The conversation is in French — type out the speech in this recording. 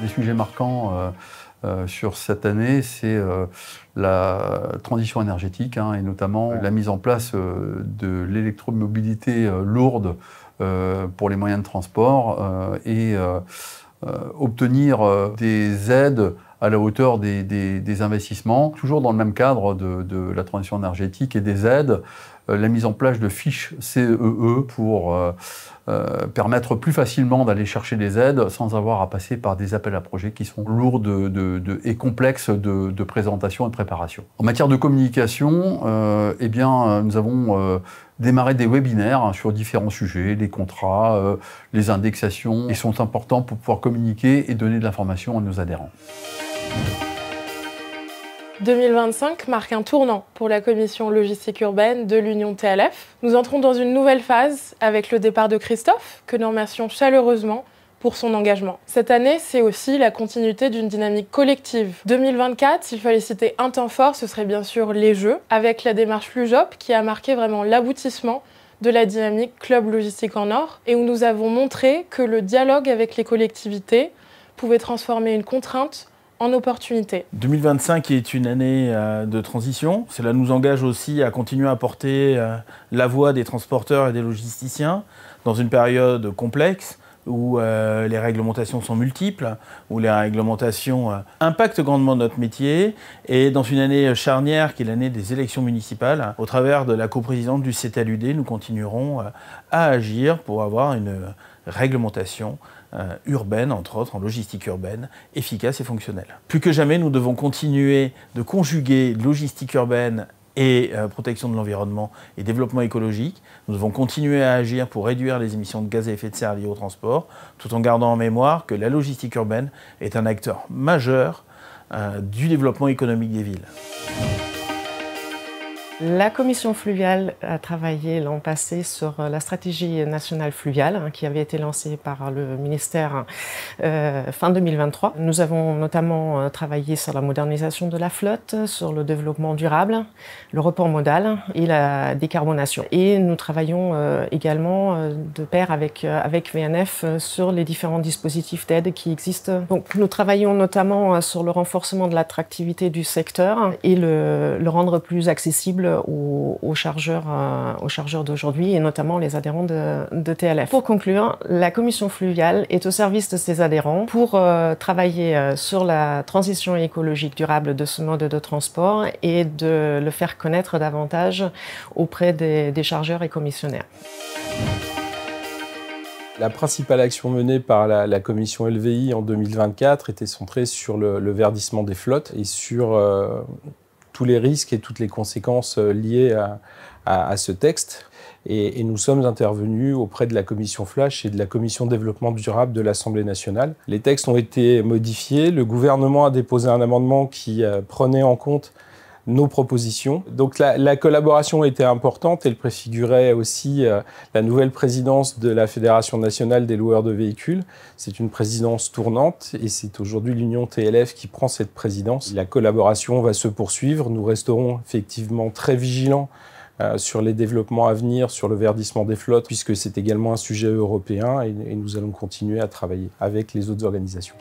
Les sujets marquants sur cette année, c'est la transition énergétique et notamment la mise en place de l'électromobilité lourde pour les moyens de transport et obtenir des aides à la hauteur des investissements, toujours dans le même cadre de la transition énergétique et des aides, la mise en place de fiches CEE pour permettre plus facilement d'aller chercher des aides sans avoir à passer par des appels à projets qui sont lourds et complexes de présentation et de préparation. En matière de communication, nous avons démarré des webinaires sur différents sujets, les contrats, les indexations, qui sont importants pour pouvoir communiquer et donner de l'information à nos adhérents. 2025 marque un tournant pour la commission logistique urbaine de l'Union TLF. Nous entrons dans une nouvelle phase avec le départ de Christophe, que nous remercions chaleureusement pour son engagement. Cette année, c'est aussi la continuité d'une dynamique collective. 2024, s'il fallait citer un temps fort, ce serait bien sûr les Jeux, avec la démarche Flujop qui a marqué vraiment l'aboutissement de la dynamique Club Logistique en Or, et où nous avons montré que le dialogue avec les collectivités pouvait transformer une contrainte en opportunité. 2025 est une année de transition. Cela nous engage aussi à continuer à porter la voix des transporteurs et des logisticiens dans une période complexe où les réglementations sont multiples, où les réglementations impactent grandement notre métier, et dans une année charnière qui est l'année des élections municipales, au travers de la coprésidence du CTLUD, nous continuerons à agir pour avoir une réglementation urbaine, entre autres en logistique urbaine, efficace et fonctionnelle. Plus que jamais, nous devons continuer de conjuguer logistique urbaine et protection de l'environnement et développement écologique. Nous devons continuer à agir pour réduire les émissions de gaz à effet de serre liées au transport, tout en gardant en mémoire que la logistique urbaine est un acteur majeur du développement économique des villes. La commission fluviale a travaillé l'an passé sur la stratégie nationale fluviale qui avait été lancée par le ministère fin 2023. Nous avons notamment travaillé sur la modernisation de la flotte, sur le développement durable, le report modal et la décarbonation. Et nous travaillons également de pair avec VNF sur les différents dispositifs d'aide qui existent. Donc, nous travaillons notamment sur le renforcement de l'attractivité du secteur et le rendre plus accessible aux chargeurs d'aujourd'hui et notamment les adhérents de TLF. Pour conclure, la commission fluviale est au service de ses adhérents pour travailler sur la transition écologique durable de ce mode de transport et de le faire connaître davantage auprès des chargeurs et commissionnaires. La principale action menée par la commission LVI en 2024 était centrée sur le verdissement des flottes et sur tous les risques et toutes les conséquences liées à ce texte. Et nous sommes intervenus auprès de la commission Flash et de la commission développement durable de l'Assemblée nationale. Les textes ont été modifiés. Le gouvernement a déposé un amendement qui prenait en compte nos propositions. Donc la collaboration était importante. Elle préfigurait aussi la nouvelle présidence de la Fédération nationale des loueurs de véhicules. C'est une présidence tournante et c'est aujourd'hui l'Union TLF qui prend cette présidence. La collaboration va se poursuivre. Nous resterons effectivement très vigilants sur les développements à venir, sur le verdissement des flottes, puisque c'est également un sujet européen et nous allons continuer à travailler avec les autres organisations.